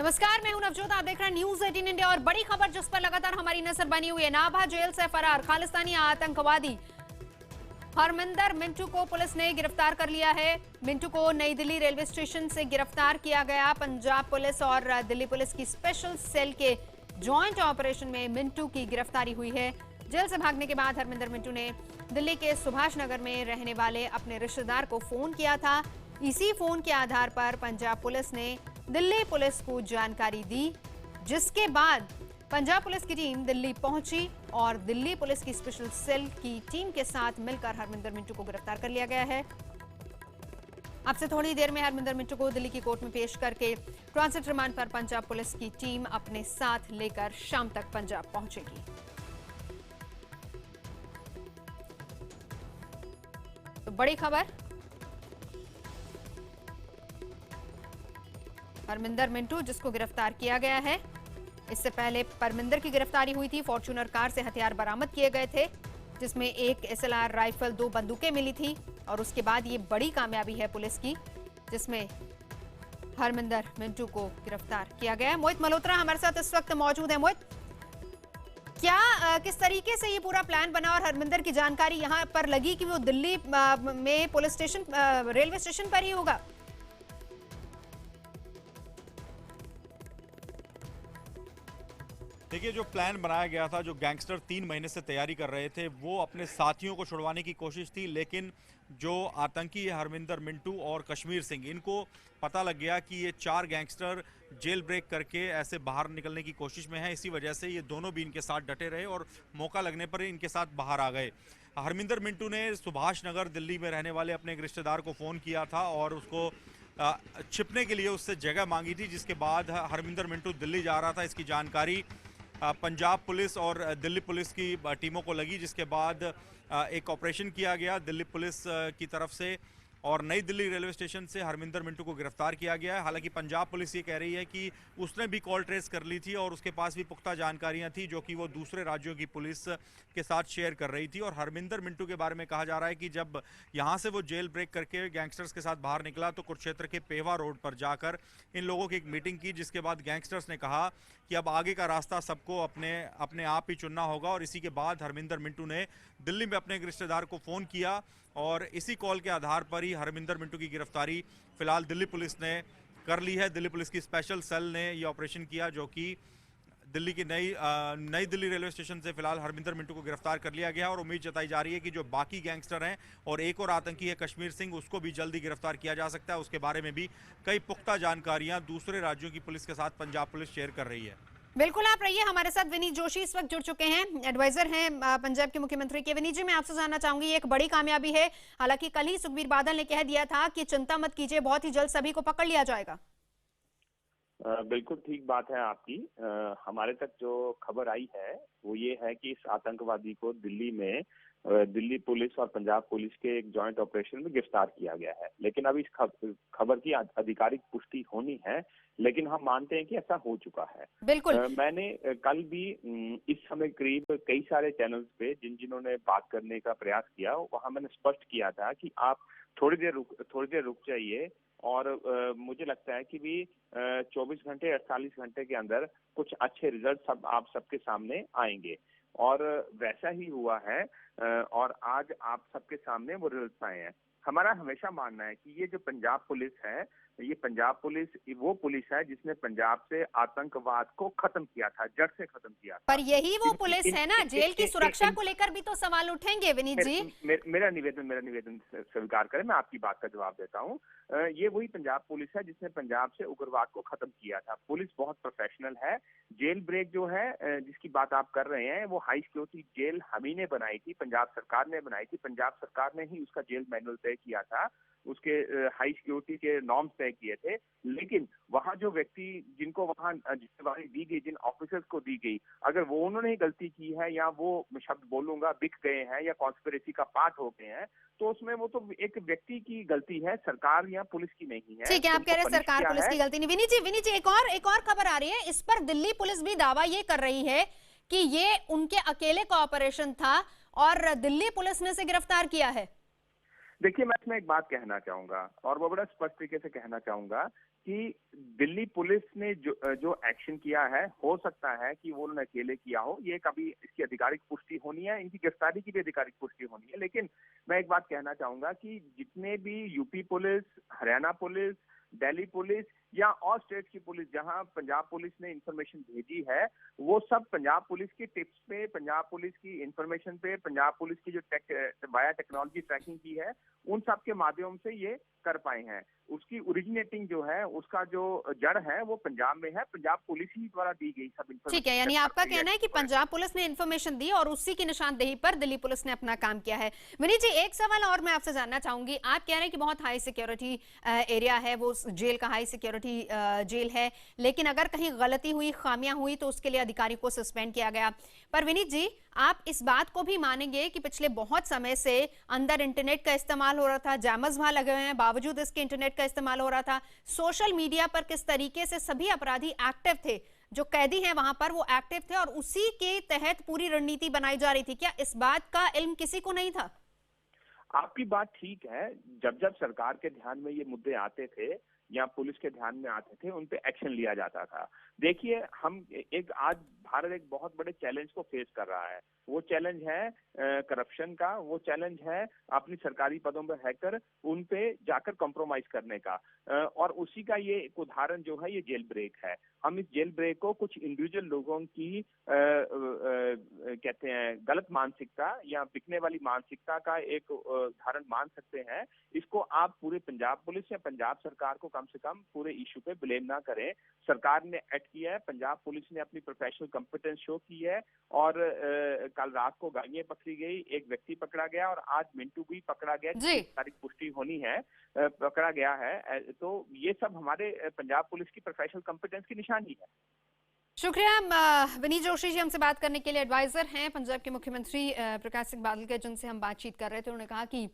नमस्कार, मैं हूं नवजोत। आप देख रहे हैं न्यूज 18 इंडिया और बड़ी खबर जिस पर लगातार हमारी नजर बनी हुई है। नाभा जेल से फरार खालिस्तानी आतंकवादी हरमिंदर मिंटू को पुलिस ने गिरफ्तार कर लिया है। मिंटू को नई दिल्ली रेलवे स्टेशन से गिरफ्तार किया गया। पंजाब पुलिस और दिल्ली पुलिस की स्पेशल सेल के जॉइंट ऑपरेशन में मिंटू की गिरफ्तारी हुई है। जेल से भागने के बाद हरमिंदर मिंटू ने दिल्ली के सुभाष नगर में रहने वाले अपने रिश्तेदार को फोन किया था। इसी फोन के आधार पर पंजाब पुलिस ने दिल्ली पुलिस को जानकारी दी, जिसके बाद पंजाब पुलिस की टीम दिल्ली पहुंची और दिल्ली पुलिस की स्पेशल सेल की टीम के साथ मिलकर हरमिंदर मिंटू को गिरफ्तार कर लिया गया है। अब से थोड़ी देर में हरमिंदर मिंटू को दिल्ली की कोर्ट में पेश करके ट्रांजिट रिमांड पर पंजाब पुलिस की टीम अपने साथ लेकर शाम तक पंजाब पहुंचेगी। तो बड़ी खबर, हरमिंदर मिंटू जिसको गिरफ्तार किया गया है। इससे पहले परमिंदर की गिरफ्तारी हुई थी। फॉर्च्यूनर कार से हथियार बरामद किए गए थे, जिसमें एक एसएलआर राइफल, 2 बंदूकें मिली थी। और उसके बाद ये बड़ी कामयाबी है पुलिस की, जिसमें हरमिंदर मिंटू को गिरफ्तार किया गया है। मोहित मल्होत्रा हमारे साथ इस वक्त मौजूद है। मोहित, किस तरीके से ये पूरा प्लान बना और हरमिंदर की जानकारी यहाँ पर लगी कि वो दिल्ली में पुलिस स्टेशन, रेलवे स्टेशन पर ही होगा? देखिए, जो प्लान बनाया गया था, जो गैंगस्टर 3 महीने से तैयारी कर रहे थे, वो अपने साथियों को छुड़वाने की कोशिश थी। लेकिन जो आतंकी हरमिंदर मिंटू और कश्मीर सिंह, इनको पता लग गया कि ये 4 गैंगस्टर जेल ब्रेक करके ऐसे बाहर निकलने की कोशिश में हैं। इसी वजह से ये दोनों भी इनके साथ डटे रहे और मौका लगने पर इनके साथ बाहर आ गए। हरमिंदर मिंटू ने सुभाष नगर दिल्ली में रहने वाले अपने एक रिश्तेदार को फ़ोन किया था और उसको छिपने के लिए उससे जगह मांगी थी, जिसके बाद हरमिंदर मिंटू दिल्ली जा रहा था। इसकी जानकारी पंजाब पुलिस और दिल्ली पुलिस की टीमों को लगी, जिसके बाद एक ऑपरेशन किया गया दिल्ली पुलिस की तरफ से और नई दिल्ली रेलवे स्टेशन से हरमिंदर मिंटू को गिरफ्तार किया गया है। हालांकि पंजाब पुलिस ये कह रही है कि उसने भी कॉल ट्रेस कर ली थी और उसके पास भी पुख्ता जानकारियां थी, जो कि वो दूसरे राज्यों की पुलिस के साथ शेयर कर रही थी। और हरमिंदर मिंटू के बारे में कहा जा रहा है कि जब यहाँ से वो जेल ब्रेक करके गैंगस्टर्स के साथ बाहर निकला तो कुरुक्षेत्र के पेवा रोड पर जाकर इन लोगों की एक मीटिंग की, जिसके बाद गैंगस्टर्स ने कहा कि अब आगे का रास्ता सबको अपने आप ही चुनना होगा। और इसी के बाद हरमिंदर मिंटू ने दिल्ली में अपने एक रिश्तेदार को फ़ोन किया और इसी कॉल के आधार पर ही हरमिंदर मिंटू की गिरफ्तारी फिलहाल दिल्ली पुलिस ने कर ली है। दिल्ली पुलिस की स्पेशल सेल ने ये ऑपरेशन किया, जो कि दिल्ली की नई दिल्ली रेलवे स्टेशन से फिलहाल हरमिंदर मिंटू को गिरफ्तार कर लिया गया और उम्मीद जताई जा रही है कि जो बाकी गैंगस्टर हैं और एक और आतंकी है कश्मीर सिंह, उसको भी जल्दी गिरफ्तार किया जा सकता है। उसके बारे में भी कई पुख्ता जानकारियां दूसरे राज्यों की पुलिस के साथ पंजाब पुलिस शेयर कर रही है। बिल्कुल, आप रहिए हमारे साथ। विनीत जोशी इस वक्त जुड़ चुके हैं, एडवाइजर हैं पंजाब के मुख्यमंत्री के। विनीत जी, मैं आपसे जानना चाहूंगी, एक बड़ी कामयाबी है। हालांकि कल ही सुखबीर बादल ने कह दिया था कि चिंता मत कीजिए, बहुत ही जल्द सभी को पकड़ लिया जाएगा। बिल्कुल ठीक बात है आपकी। हमारे तक जो खबर आई है वो ये है कि इस आतंकवादी को दिल्ली में दिल्ली पुलिस और पंजाब पुलिस के एक जॉइंट ऑपरेशन में गिरफ्तार किया गया है। लेकिन अभी इस खबर की आधिकारिक पुष्टि होनी है, लेकिन हम मानते हैं कि ऐसा हो चुका है। बिल्कुल। मैंने कल भी इस समय करीब कई सारे चैनल्स पे जिन्होंने बात करने का प्रयास किया, वहां मैंने स्पष्ट किया था कि आप थोड़ी देर रुक जाइए और मुझे लगता है कि भी 24 घंटे 48 घंटे के अंदर कुछ अच्छे रिजल्ट आप सबके सामने आएंगे। और वैसा ही हुआ है और आज आप सबके सामने वो रिजल्ट आए हैं। हमारा हमेशा मानना है कि ये जो पंजाब पुलिस है, ये पंजाब पुलिस वो पुलिस है जिसने पंजाब से आतंकवाद को खत्म किया था, जड़ से खत्म किया था। पर यही वो पुलिस है ना, जेल की सुरक्षा को लेकर भी तो सवाल उठेंगे विनीत जी। मेरा निवेदन स्वीकार करें, मैं आपकी बात का जवाब देता हूँ। ये वही पंजाब पुलिस है जिसने पंजाब से उग्रवाद को खत्म किया था। पुलिस बहुत प्रोफेशनल है। जेल ब्रेक जो है जिसकी बात आप कर रहे हैं, वो हाई सिक्योरिटी जेल हम ही ने बनाई थी, पंजाब सरकार ने बनाई थी। पंजाब सरकार ने ही उसका जेल मैनुअल तय किया था, उसके हाई सिक्योरिटी के नॉर्म्स तय किए थे। लेकिन वहां जो व्यक्ति जिनको वहां जिम्मेवारी दी गई, जिन ऑफिसर्स को दी गई, अगर वो उन्होंने गलती की है या वो शब्द बोलूंगा बिक गए हैं या कॉन्स्पिरेसी का पार्ट हो गए हैं, तो उसमें वो तो एक व्यक्ति की गलती है, सरकार या पुलिस की नहीं है। ठीक है, आप कह रहे हैं सरकार पुलिस की गलती नहीं। विनीत जी एक और खबर आ रही है। इस पर दिल्ली पुलिस भी दावा ये कर रही है कि ये उनके अकेले का ऑपरेशन था और दिल्ली पुलिस ने इसे गिरफ्तार किया है। देखिए, मैं इसमें एक बात कहना चाहूंगा और वो बड़ा स्पष्ट तरीके से कहना चाहूंगा कि दिल्ली पुलिस ने जो एक्शन किया है, हो सकता है कि वो उन्होंने अकेले किया हो। ये कभी इसकी आधिकारिक पुष्टि होनी है, इनकी गिरफ्तारी की भी आधिकारिक पुष्टि होनी है। लेकिन मैं एक बात कहना चाहूंगा कि जितने भी UP police, Haryana police, Delhi police या और स्टेट की पुलिस जहां पंजाब पुलिस ने इंफॉर्मेशन भेजी है, वो सब पंजाब पुलिस की टिप्स पे, पंजाब पुलिस की इंफॉर्मेशन पे, पंजाब पुलिस की जो वाया टेक्नोलॉजी ट्रैकिंग की है, उन सब के माध्यम से ये कर पाए हैं। उसकी ओरिजिनेटिंग जो है, उसका जो जड़ है, वो पंजाब में है। पंजाब पुलिस ही द्वारा दी गई सब इंफॉर्मेशन। ठीक है, यानी आपका कहना है कि पंजाब पुलिस ने इन्फॉर्मेशन दी और उसी की निशानदेही पर दिल्ली पुलिस ने अपना काम किया है। विनीत जी, एक सवाल और मैं आपसे जानना चाहूंगी। आप कह रहे हैं कि बहुत हाई सिक्योरिटी एरिया है, वो जेल का हाई सिक्योरिटी जेल है, लेकिन अगर कहीं गलती हुई, खामियां हुई तो उसके लिए अधिकारी को सस्पेंड किया गया। पर विनीत जी, आप इस बात को भी मानेंगे कि पिछले बहुत समय से अंदर इंटरनेट का इस्तेमाल हो रहा था, जैमर्स वहां लगे हुए हैं, बावजूद इसके इंटरनेट का इस्तेमाल हो रहा था। सोशल मीडिया पर किस तरीके से सभी अपराधी एक्टिव थे, जो कैदी हैं वहां पर वो एक्टिव थे और उसी के तहत पूरी रणनीति बनाई जा रही थी। क्या इस बात का इल्म किसी को नहीं था? आपकी बात ठीक है। जब जब सरकार के ध्यान में ये मुद्दे आते थे या पुलिस के ध्यान में आते थे, उन पे एक्शन लिया जाता था। देखिए, आज भारत एक बहुत बड़े चैलेंज को फेस कर रहा है। वो चैलेंज है करप्शन का, वो चैलेंज है अपनी सरकारी पदों पर हैकर उन पे जाकर कॉम्प्रोमाइज करने का। और उसी का ये एक उदाहरण जो है, ये जेल ब्रेक है। हम इस जेल ब्रेक को कुछ इंडिविजुअल लोगों की कहते हैं गलत मानसिकता या बिकने वाली मानसिकता का एक उदाहरण मान सकते हैं। इसको आप पूरे पंजाब पुलिस या पंजाब सरकार को कम से कम पूरे इशू पे ब्लेम ना करें। सरकार ने एक्ट किया है, पंजाब पुलिस ने अपनी प्रोफेशनल कंपिटेंस शो की है और कल रात को गाड़ियां पकड़ी गई, एक व्यक्ति पकड़ा गया और आज मिंटू भी पकड़ा गया, तारीख पुष्टि होनी है, पकड़ा गया है। तो ये सब हमारे पंजाब पुलिस की प्रोफेशनल कंपिटेंस की निशानी है। शुक्रिया विनीत जोशी जी, हमसे बात करने के लिए। एडवाइजर हैं पंजाब के मुख्यमंत्री प्रकाश सिंह बादल के, जिनसे हम बातचीत कर रहे थे। उन्होंने कहा कि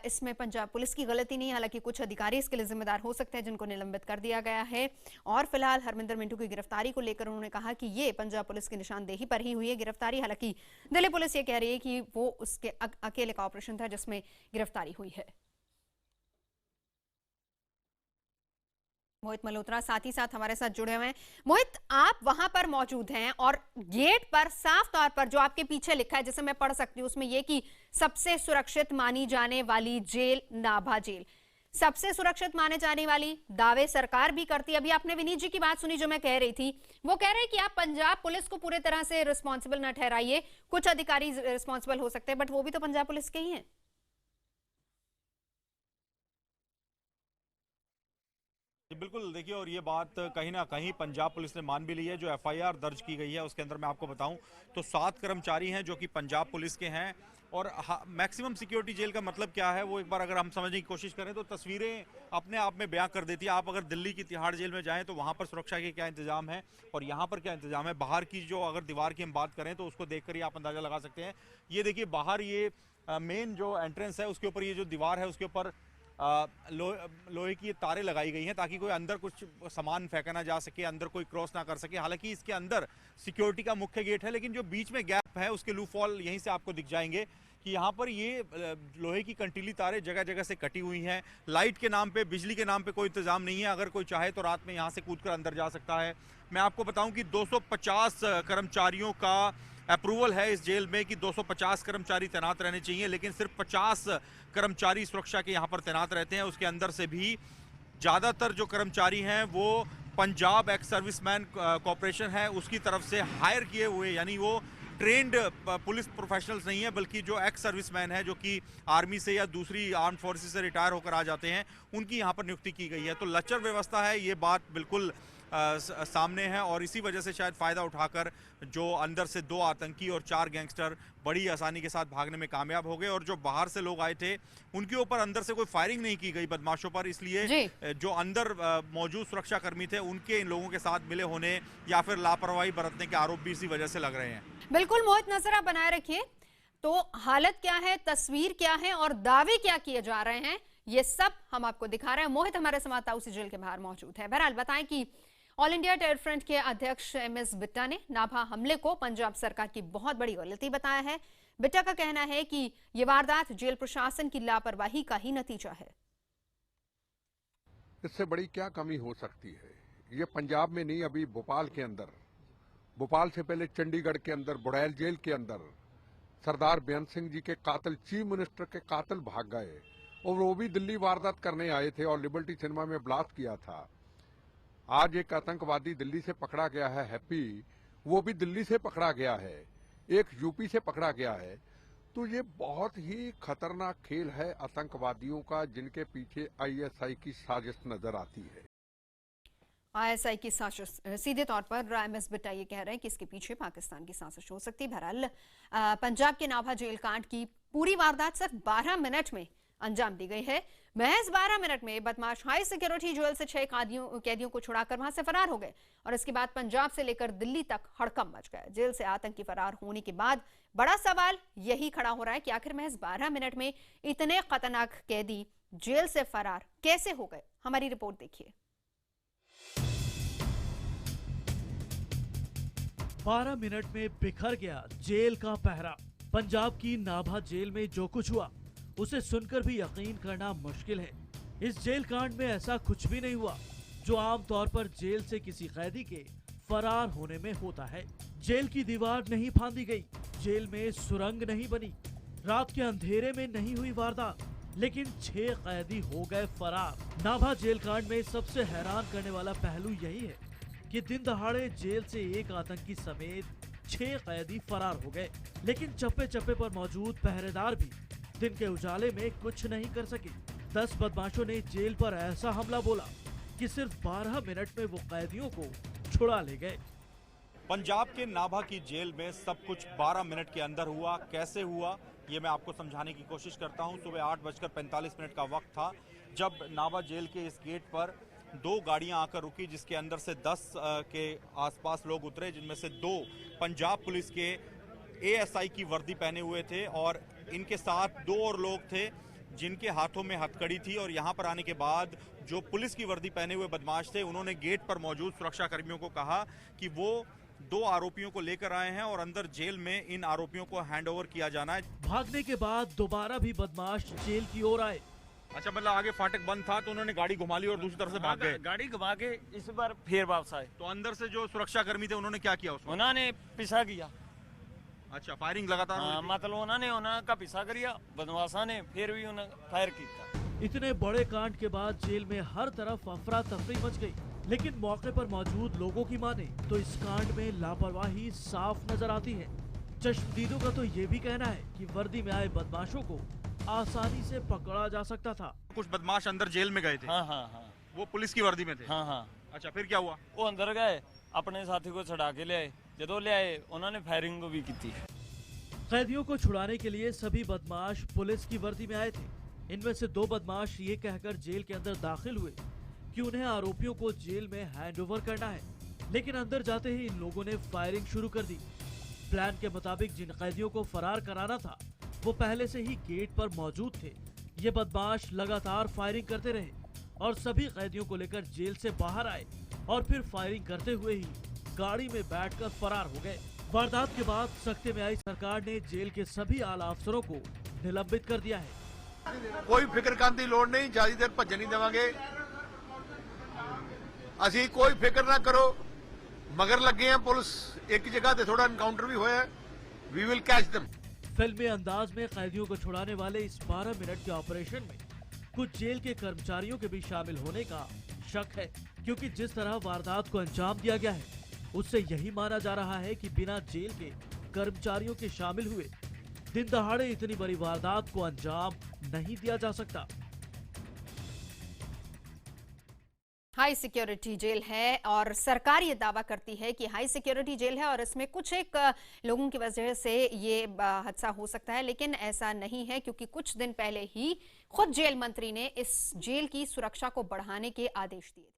इसमें पंजाब पुलिस की गलती नहीं, हालांकि कुछ अधिकारी इसके लिए जिम्मेदार हो सकते हैं जिनको निलंबित कर दिया गया है। और फिलहाल हरमिंदर मिंटू की गिरफ्तारी को लेकर उन्होंने कहा कि ये पंजाब पुलिस की निशानदेही पर ही हुई है गिरफ्तारी। हालांकि दिल्ली पुलिस ये कह रही है कि वो उसके अकेले का ऑपरेशन था जिसमें गिरफ्तारी हुई है। मोहित मल्होत्रा साथ ही साथ हमारे साथ जुड़े हुए हैं। मोहित, आप वहां पर मौजूद हैं और गेट पर साफ तौर पर जो आपके पीछे लिखा है, जिसे मैं पढ़ सकती हूँ, उसमें यह कि सबसे सुरक्षित मानी जाने वाली जेल नाभा जेल। सबसे सुरक्षित माने जाने वाली दावे सरकार भी करती है। अभी आपने विनीत जी की बात सुनी जो मैं कह रही थी, वो कह रहे हैं कि आप पंजाब पुलिस को पूरे तरह से रिस्पॉन्सिबल न ठहराइए, कुछ अधिकारी रिस्पॉन्सिबल हो सकते हैं, बट वो भी तो पंजाब पुलिस के ही हैं। बिल्कुल, देखिए, और ये बात कहीं ना कहीं पंजाब पुलिस ने मान भी ली है। जो एफआईआर दर्ज की गई है उसके अंदर मैं आपको बताऊं तो 7 कर्मचारी हैं जो कि पंजाब पुलिस के हैं। और मैक्सिमम सिक्योरिटी जेल का मतलब क्या है, वो एक बार अगर हम समझने की कोशिश करें तो तस्वीरें अपने आप में बयां कर देती है। आप अगर दिल्ली की तिहाड़ जेल में जाएं तो वहां पर सुरक्षा के क्या इंतजाम है और यहाँ पर क्या इंतजाम है। बाहर की जो अगर दीवार की हम बात करें तो उसको देखकर ही आप अंदाजा लगा सकते हैं। ये देखिए, बाहर ये मेन जो एंट्रेंस है उसके ऊपर ये जो दीवार है उसके ऊपर लोहे की तारें लगाई गई हैं ताकि कोई अंदर कुछ सामान फेंका ना जा सके, अंदर कोई क्रॉस ना कर सके। हालांकि इसके अंदर सिक्योरिटी का मुख्य गेट है, लेकिन जो बीच में गैप है उसके लूप हॉल यहीं से आपको दिख जाएंगे कि यहाँ पर ये लोहे की कंटीली तारें जगह जगह से कटी हुई हैं। लाइट के नाम पे, बिजली के नाम पे कोई इंतजाम नहीं है। अगर कोई चाहे तो रात में यहाँ से कूदकर अंदर जा सकता है। मैं आपको बताऊं कि 250 कर्मचारियों का अप्रूवल है इस जेल में कि 250 कर्मचारी तैनात रहने चाहिए, लेकिन सिर्फ 50 कर्मचारी सुरक्षा के यहाँ पर तैनात रहते हैं। उसके अंदर से भी ज़्यादातर जो कर्मचारी हैं वो पंजाब एक्स सर्विसमैन कॉर्पोरेशन है उसकी तरफ से हायर किए हुए, यानी वो ट्रेंड पुलिस प्रोफेशनल्स नहीं है, बल्कि जो एक्स सर्विसमैन है जो कि आर्मी से या दूसरी आर्म फोर्सेस से रिटायर होकर आ जाते हैं, उनकी यहाँ पर नियुक्ति की गई है। तो लचर व्यवस्था है, ये बात बिल्कुल सामने है। और इसी वजह से शायद फ़ायदा उठाकर जो अंदर से 2 आतंकी और 4 गैंगस्टर बड़ी आसानी के साथ भागने में कामयाब हो गए। और जो बाहर से लोग आए थे उनके ऊपर अंदर से कोई फायरिंग नहीं की गई बदमाशों पर, इसलिए जो अंदर मौजूद सुरक्षाकर्मी थे उनके इन लोगों के साथ मिले होने या फिर लापरवाही बरतने के आरोप भी इसी वजह से लग रहे हैं। बिल्कुल मोहित, नजर आप बनाए रखिए। तो हालत क्या है, तस्वीर क्या है और दावे क्या किए जा रहे हैं, ये सब हम आपको दिखा रहे हैं। मोहित हमारे संवाददाता उसी जेल के बाहर मौजूद है। बहरहाल बताएं कि ऑल इंडिया टेरर फ्रंट के अध्यक्ष MS बिट्टा ने नाभा हमले को पंजाब सरकार की बहुत बड़ी गलती बताया है। बिट्टा का कहना है कि यह वारदात जेल प्रशासन की लापरवाही का ही नतीजा है। इससे बड़ी क्या कमी हो सकती है। ये पंजाब में नहीं, अभी भोपाल के अंदर, भोपाल से पहले चंडीगढ़ के अंदर बुड़ैल जेल के अंदर सरदार बेअंत सिंह जी के कातिल, चीफ मिनिस्टर के कातिल भाग गए और वो भी दिल्ली वारदात करने आए थे और लिबर्टी सिनेमा में ब्लास्ट किया था। आज एक आतंकवादी दिल्ली से पकड़ा गया है, हैप्पी, वो भी दिल्ली से पकड़ा गया है, एक यूपी से पकड़ा गया है। तो ये बहुत ही खतरनाक खेल है आतंकवादियों का, जिनके पीछे आईएसआई की साजिश नजर आती है। आईएसआई की साजिश, सीधे तौर पर एमएस बिट्टा ये कह रहे हैं कि इसके पीछे पाकिस्तान की साजिश हो सकती है। बहरहाल पंजाब के नाभा जेल कांड की पूरी वारदात सिर्फ 12 मिनट में अंजाम दी गई है। महज 12 मिनट में बदमाश हाई सिक्योरिटी जेल से 6 कैदियों को छुड़ाकर वहां से फरार हो गए और इसके बाद पंजाब से लेकर दिल्ली तक हड़कंप मच गया। जेल से आतंकी फरार होने के बाद बड़ा सवाल यही खड़ा हो रहा है कि आखिर महज 12 मिनट में इतने खतरनाक कैदी जेल से फरार कैसे हो गए। हमारी रिपोर्ट देखिए। 12 मिनट में बिखर गया जेल का पहरा। पंजाब की नाभा जेल में जो कुछ हुआ उसे सुनकर भी यकीन करना मुश्किल है। इस जेल कांड में ऐसा कुछ भी नहीं हुआ जो आमतौर पर जेल से किसी कैदी के फरार होने में होता है। जेल की दीवार नहीं फांदी गई, जेल में सुरंग नहीं बनी, रात के अंधेरे में नहीं हुई वारदात, लेकिन 6 कैदी हो गए फरार। नाभा जेल कांड में सबसे हैरान करने वाला पहलू यही है कि दिन दहाड़े जेल से एक आतंकी समेत 6 कैदी फरार हो गए, लेकिन चप्पे चप्पे पर मौजूद पहरेदार भी दिन के उजाले में कुछ नहीं कर सके। 10 बदमाशों ने जेल पर ऐसा हमला बोला कि सिर्फ 12 मिनट में वो कैदियों को छुड़ा ले गए। पंजाब के नाभा की जेल में सब कुछ 12 मिनट के अंदर हुआ। कैसे हुआ ये मैं आपको समझाने की कोशिश करता हूं। सुबह 8:45 का वक्त था जब नाभा जेल के इस गेट पर 2 गाड़ियां आकर रुकी, जिसके अंदर से 10 के आसपास लोग उतरे, जिनमें से 2 पंजाब पुलिस के एएसआई की वर्दी पहने हुए थे और इनके साथ 2 और लोग थे जिनके हाथों में हथकड़ी थी। और यहां पर आने के बाद जो पुलिस की वर्दी पहने हुए बदमाश थे, उन्होंने गेट पर मौजूद सुरक्षा कर्मियों को कहा कि वो 2 आरोपियों को लेकर आए हैं और अंदर जेल में इन आरोपियों को हैंडओवर किया जाना है। भागने के बाद दोबारा भी बदमाश जेल की ओर आए। अच्छा, मतलब आगे फाटक बंद था तो उन्होंने गाड़ी घुमा ली और दूसरी तरफ से भाग गए। गाड़ी घुमा के इस बार फिर वापस आए। तो अंदर से जो सुरक्षा कर्मी थे उन्होंने क्या किया उसमें? उन्होंने पीछा किया। अच्छा, फायरिंग लगातार हुई थी? मतलब उन्होंने का पीछा करिया, बदमाशा ने फिर भी उन्हें फायर किया। इतने बड़े कांड के बाद जेल में हर तरफ अफरा तफरी मच गई, लेकिन मौके पर मौजूद लोगों की माने तो इस कांड में लापरवाही साफ नजर आती है। चश्मदीदों का तो ये भी कहना है कि वर्दी में आए बदमाशों को आसानी से पकड़ा जा सकता था। कुछ बदमाश अंदर जेल में गए थे? हाँ। वो पुलिस की वर्दी में थे? हाँ। अच्छा, फिर क्या हुआ? वो अंदर गए, अपने साथी को छुड़ा के ले आए। जब ले आए उन्होंने फायरिंग भी की थी। कैदियों को छुड़ाने के लिए सभी बदमाश पुलिस की वर्दी में आए थे। इनमें से 2 बदमाश ये कहकर जेल के अंदर दाखिल हुए कि उन्हें आरोपियों को जेल में हैंडओवर करना है, लेकिन अंदर जाते ही इन लोगों ने फायरिंग शुरू कर दी। प्लान के मुताबिक जिन कैदियों को फरार कराना था वो पहले से ही गेट पर मौजूद थे। ये बदमाश लगातार फायरिंग करते रहे और सभी कैदियों को लेकर जेल से बाहर आए और फिर फायरिंग करते हुए ही गाड़ी में बैठकर फरार हो गए। वारदात के बाद सख्ते में आई सरकार ने जेल के सभी आला अफसरों को निलंबित कर दिया है। कोई फिक्र करने की लोड़ नहीं, ज्यादा देर भजन नहीं देवांगे। असी कोई फिक्र ना करो, मगर लगे हैं पुलिस। एक जगह से थोड़ा एनकाउंटर भी होया, वी विल कैच देम। फिल्मी अंदाज में कैदियों को छुड़ाने वाले इस 12 मिनट के ऑपरेशन में कुछ जेल के कर्मचारियों के भी शामिल होने का शक है, क्योंकि जिस तरह वारदात को अंजाम दिया गया है उससे यही माना जा रहा है कि बिना जेल के कर्मचारियों के शामिल हुए दिन दहाड़े इतनी बड़ी वारदात को अंजाम नहीं दिया जा सकता। हाई सिक्योरिटी जेल है और सरकार ये दावा करती है कि हाई सिक्योरिटी जेल है और इसमें कुछ एक लोगों की वजह से ये हादसा हो सकता है, लेकिन ऐसा नहीं है, क्योंकि कुछ दिन पहले ही खुद जेल मंत्री ने इस जेल की सुरक्षा को बढ़ाने के आदेश दिए।